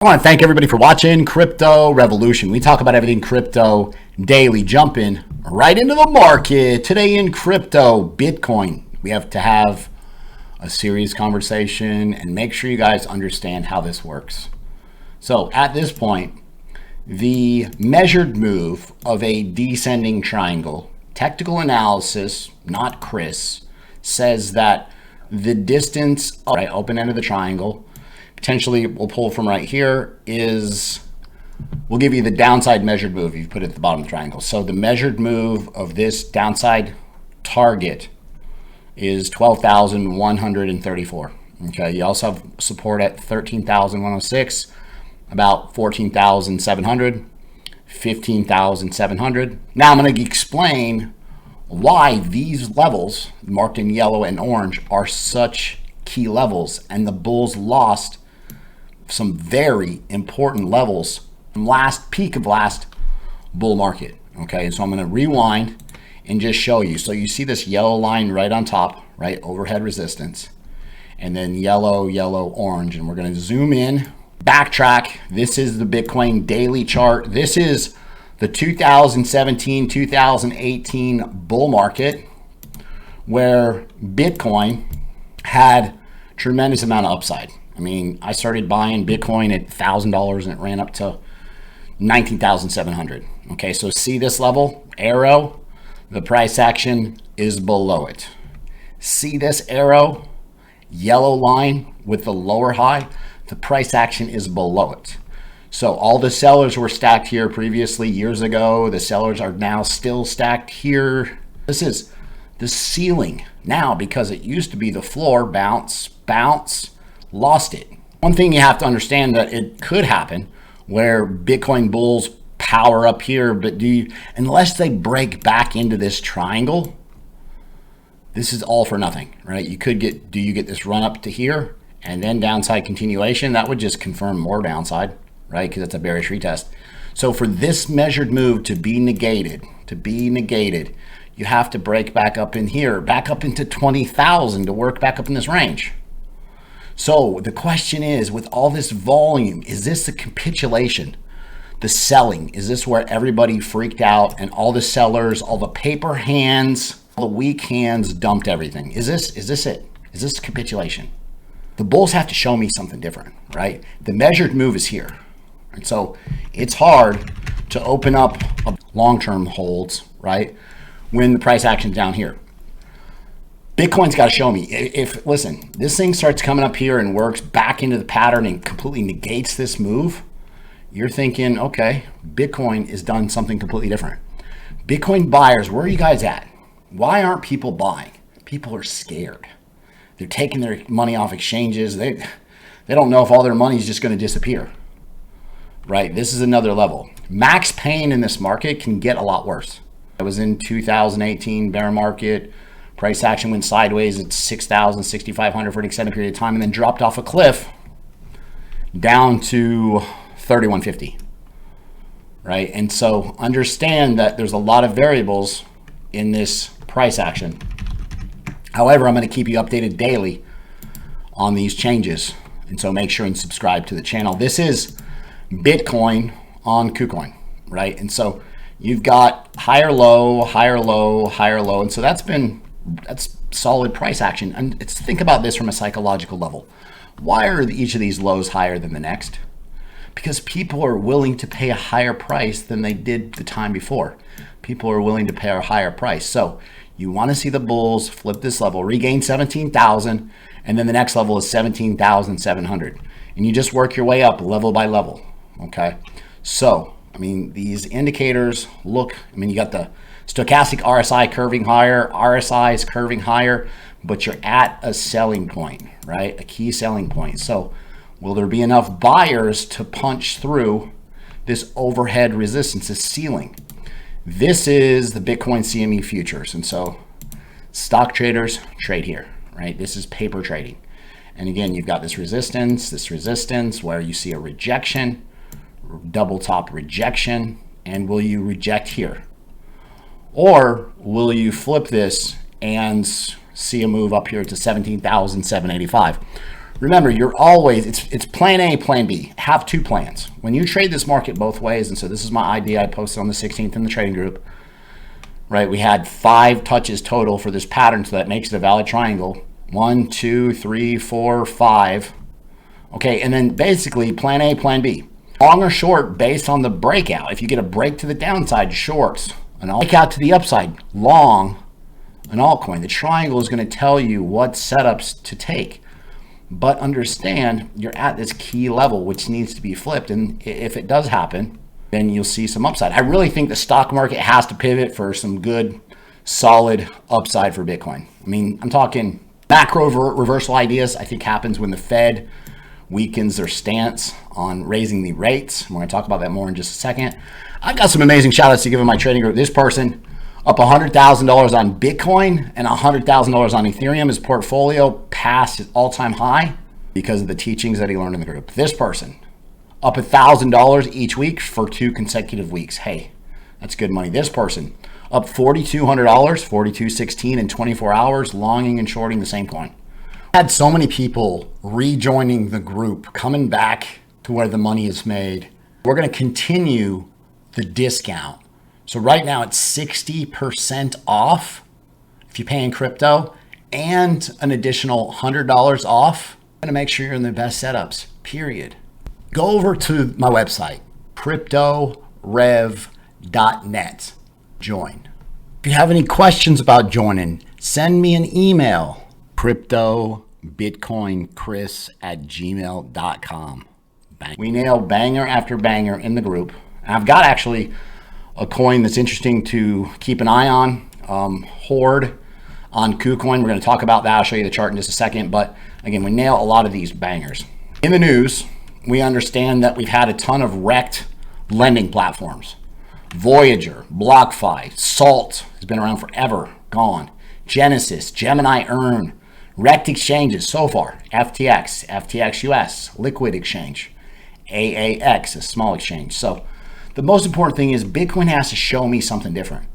I want to thank everybody for watching Crypto Revolution. We talk about everything crypto daily, jumping right into the market. Today in crypto, Bitcoin. We have to have a serious conversation and make sure you guys understand how this works. So at this point, the measured move of a descending triangle, technical analysis, not Chris, says that the distance, right, open end of the triangle, potentially we'll pull from right here, we'll give you the downside measured move. You put it at the bottom of the triangle. So the measured move of this downside target is 12,134. Okay, you also have support at 13,106, about 14,700, 15,700. Now I'm going to explain why these levels marked in yellow and orange are such key levels, and the bulls lost some very important levels from last peak of last bull market. Okay, so I'm going to rewind and just show you. So you see this yellow line right on top, right, overhead resistance, and then yellow, yellow, orange, and we're going to zoom in, backtrack. This is the Bitcoin daily chart. This is the 2017-2018 bull market, where Bitcoin had tremendous amount of upside. I mean, I started buying Bitcoin at $1,000 and it ran up to 19,700. Okay, so see this level, arrow, the price action is below it. See this arrow, yellow line with the lower high, the price action is below it. So all the sellers were stacked here previously years ago. The sellers are now still stacked here. This is the ceiling now, because it used to be the floor, bounce, bounce, lost it. One thing you have to understand, that it could happen where Bitcoin bulls power up here, but unless they break back into this triangle, this is all for nothing, right? You could get, do you get this run up to here and then downside continuation? That would just confirm more downside, right? Because it's a bearish retest. So for this measured move to be negated, you have to break back up in here, back up into 20,000 to work back up in this range. So the question is, with all this volume, is this the capitulation, the selling? Is this where everybody freaked out and all the sellers, all the paper hands, all the weak hands dumped everything? Is this it? Is this capitulation? The bulls have to show me something different, right? The measured move is here. And so it's hard to open up long-term holds, right, when the price action's down here. Bitcoin's got to show me. If, listen, this thing starts coming up here and works back into the pattern and completely negates this move, you're thinking, okay, Bitcoin has done something completely different. Bitcoin buyers, where are you guys at? Why aren't people buying? People are scared. They're taking their money off exchanges. They don't know if all their money is just going to disappear, right? This is another level. Max pain in this market can get a lot worse. I was in 2018 bear market. Price action went sideways at 6,000, 6,500 for an extended period of time, and then dropped off a cliff down to 3,150, right? And so understand that there's a lot of variables in this price action. However, I'm going to keep you updated daily on these changes, and so make sure and subscribe to the channel. This is Bitcoin on Kucoin, right? And so you've got higher low, higher low, higher low, and so that's solid price action. And think about this from a psychological level. Why are each of these lows higher than the next? Because people are willing to pay a higher price than they did the time before. People are willing to pay a higher price. So you want to see the bulls flip this level, regain 17,000, and then the next level is 17,700. And you just work your way up level by level, okay? So, I mean, these indicators look, I mean, you got the stochastic RSI curving higher, RSI is curving higher, but you're at a selling point, right? A key selling point. So will there be enough buyers to punch through this overhead resistance, this ceiling? This is the Bitcoin CME futures. And so stock traders trade here, right? This is paper trading. And again, you've got this resistance where you see a rejection, double top rejection, and will you reject here? Or will you flip this and see a move up here to 17,785? remember, you're always, it's plan A, plan B. Have two plans. When you trade this market both ways, and so this is my idea I posted on the 16th in the trading group, right? We had 5 touches total for this pattern, so that makes it a valid triangle. 1, 2, 3, 4, 5. Okay, and then basically plan A, plan B. Long or short based on the breakout. If you get a break to the downside, shorts. An breakout to the upside, long, an altcoin. The triangle is going to tell you what setups to take. But understand you're at this key level which needs to be flipped, and if it does happen, then you'll see some upside. I really think the stock market has to pivot for some good, solid upside for Bitcoin. I mean, I'm talking macro reversal ideas. I think happens when the Fed weakens their stance on raising the rates. We're going to talk about that more in just a second. I've got some amazing shout outs to give in my trading group. This person up $100,000 on Bitcoin and $100,000 on Ethereum. His portfolio passed his all-time high because of the teachings that he learned in the group. This person up $1,000 each week for 2 consecutive weeks. Hey, that's good money. This person up $4,200, $4,216 in 24 hours, longing and shorting the same coin. I had so many people rejoining the group, coming back to where the money is made. We're going to continue the discount. So right now it's 60% off if you pay in crypto, and an additional $100 off. I'm going to make sure you're in the best setups, period. Go over to my website, cryptorev.net. Join. If you have any questions about joining, send me an email, cryptobitcoinchris@gmail.com. We nail banger after banger in the group. I've got actually a coin that's interesting to keep an eye on, HORD on Kucoin. We're going to talk about that. I'll show you the chart in just a second. But again, we nail a lot of these bangers. In the news, we understand that we've had a ton of wrecked lending platforms. Voyager, BlockFi, Salt has been around forever, gone. Genesis, Gemini Earn, wrecked exchanges so far. FTX, FTX US, Liquid Exchange, AAX, a small exchange. So the most important thing is Bitcoin has to show me something different.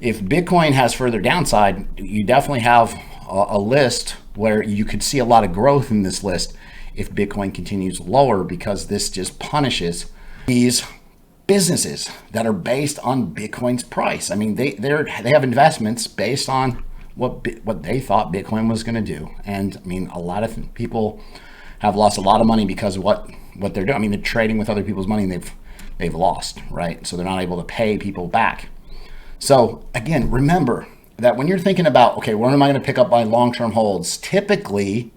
If Bitcoin has further downside, you definitely have a list where you could see a lot of growth in this list if Bitcoin continues lower, because this just punishes these businesses that are based on Bitcoin's price. I mean, they have investments based on what they thought Bitcoin was going to do. And I mean, a lot of people have lost a lot of money because of what they're doing. I mean, they're trading with other people's money and they've lost, right? So they're not able to pay people back. So again, remember that when you're thinking about, okay, where am I going to pick up my long-term holds? Typically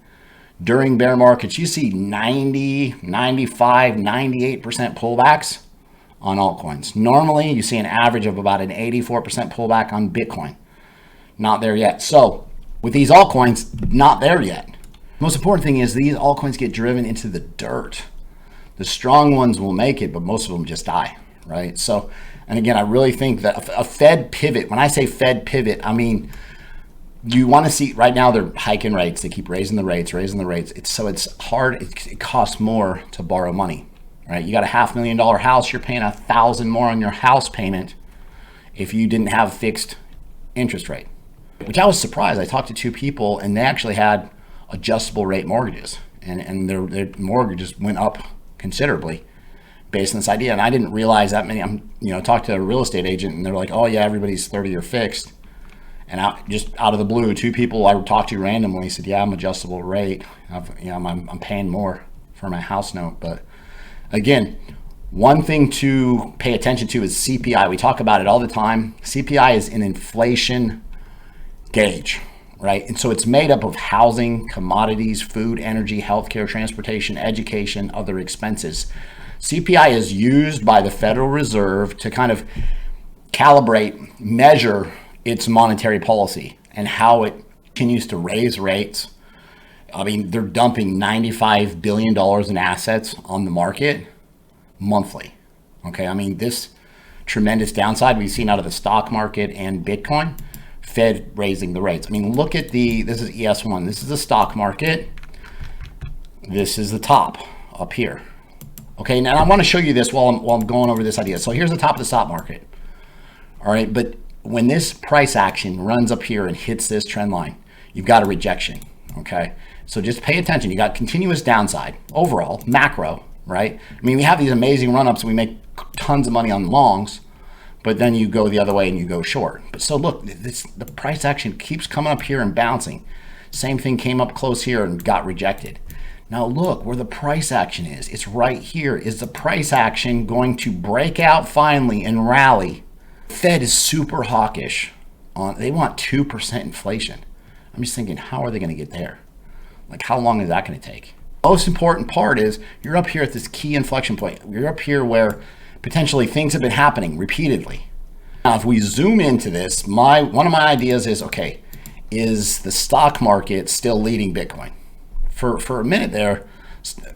during bear markets, you see 90, 95, 98% pullbacks on altcoins. Normally you see an average of about an 84% pullback on Bitcoin. Not there yet. So with these altcoins, not there yet. Most important thing is these altcoins get driven into the dirt. The strong ones will make it, but most of them just die, right? So, and again, I really think that a Fed pivot, when I say Fed pivot, I mean, you want to see, right now they're hiking rates. They keep raising the rates. It's hard. It costs more to borrow money, right? You got a $500,000 house, you're paying $1,000 more on your house payment if you didn't have fixed interest rate, which I was surprised. I talked to 2 people and they actually had adjustable rate mortgages, and their mortgages went up considerably based on this idea. And I didn't realize that many. Talked to a real estate agent and they're like, oh yeah, everybody's 30-year fixed. And just out of the blue, 2 people I talked to randomly said, yeah, I'm adjustable rate. I'm paying more for my house note. But again, one thing to pay attention to is CPI. We talk about it all the time. CPI is an inflation gauge, right? And so it's made up of housing, commodities, food, energy, healthcare, transportation, education, other expenses. CPI is used by the Federal Reserve to kind of calibrate, measure its monetary policy and how it continues to raise rates. I mean, they're dumping $95 billion in assets on the market monthly. Okay, I mean, this tremendous downside we've seen out of the stock market and Bitcoin, Fed raising the rates. I mean, look at this is ES1. This is the stock market. This is the top up here. Okay, now I want to show you this while I'm going over this idea. So here's the top of the stock market. All right, but when this price action runs up here and hits this trend line, you've got a rejection. Okay, so just pay attention. You got continuous downside overall, macro, right? I mean, we have these amazing run-ups and we make tons of money on longs, but then you go the other way and you go short. But so look, the price action keeps coming up here and bouncing. Same thing came up close here and got rejected. Now look where the price action is. It's right here. Is the price action going to break out finally and rally? Fed is super hawkish. They want 2% inflation. I'm just thinking, how are they going to get there? Like, how long is that going to take? Most important part is you're up here at this key inflection point. You're up here where potentially things have been happening repeatedly. Now, if we zoom into this, one of my ideas is, okay, is the stock market still leading Bitcoin? For a minute there,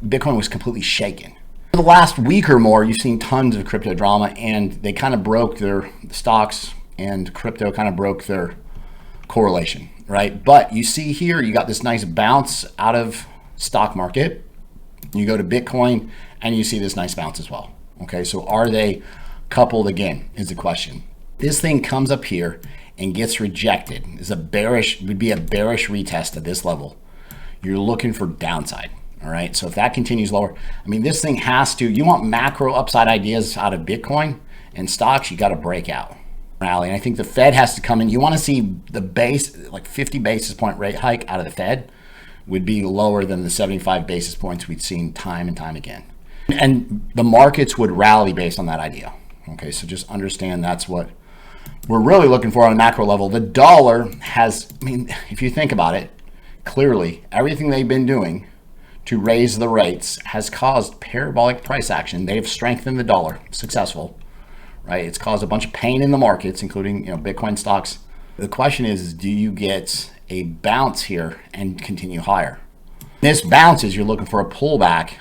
Bitcoin was completely shaken. For the last week or more, you've seen tons of crypto drama, and they kind of broke the stocks, and crypto kind of broke their correlation, right? But you see here, you got this nice bounce out of stock market. You go to Bitcoin, and you see this nice bounce as well. Okay, so are they coupled again is the question. This thing comes up here and gets rejected. Would be a bearish retest at this level. You're looking for downside. All right, so if that continues lower, I mean, this thing has to, you want macro upside ideas out of Bitcoin and stocks, you got to break out, rally. And I think the Fed has to come in. You want to see the base, like 50 basis point rate hike out of the Fed would be lower than the 75 basis points we've seen time and time again. And the markets would rally based on that idea. Okay, so just understand that's what we're really looking for on a macro level. The dollar has, I mean, if you think about it, clearly everything they've been doing to raise the rates has caused parabolic price action. They've strengthened the dollar, successful, right? It's caused a bunch of pain in the markets, including, Bitcoin stocks. The question is, do you get a bounce here and continue higher? This bounces, you're looking for a pullback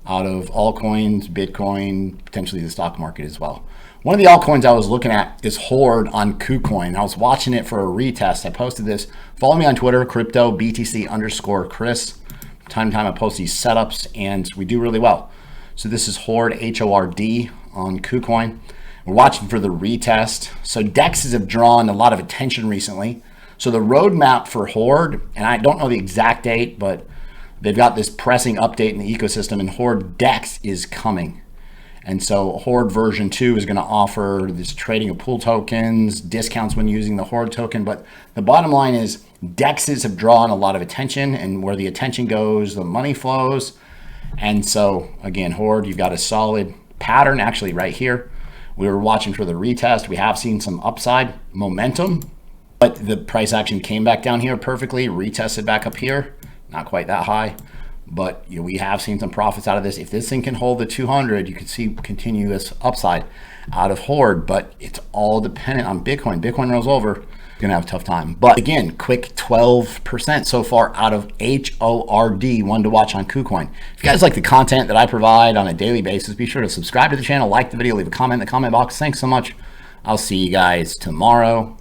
out of altcoins, Bitcoin, potentially the stock market as well. One of the altcoins I was looking at is HORD on Kucoin. I was watching it for a retest. I posted this. Follow me on Twitter, cryptobitcoinchris. Time to time I post these setups and we do really well. So this is HORD, HORD on Kucoin. We're watching for the retest. So DEXs have drawn a lot of attention recently. So the roadmap for HORD, and I don't know the exact date, but they've got this pressing update in the ecosystem, and HORD DEX is coming. And so HORD version 2 is going to offer this trading of pool tokens, discounts when using the HORD token. But the bottom line is DEXs have drawn a lot of attention, and where the attention goes, the money flows. And so again, HORD, you've got a solid pattern actually right here. We were watching for the retest. We have seen some upside momentum, but the price action came back down here perfectly, retested back up here, not quite that high. But we have seen some profits out of this. If this thing can hold the 200, you can see continuous upside out of HORD, but it's all dependent on Bitcoin. Bitcoin rolls over, you're gonna have a tough time. But again, quick 12% so far out of HORD, one to watch on Kucoin. If you guys like the content that I provide on a daily basis, be sure to subscribe to the channel, like the video, leave a comment in the comment box. Thanks so much. I'll see you guys tomorrow.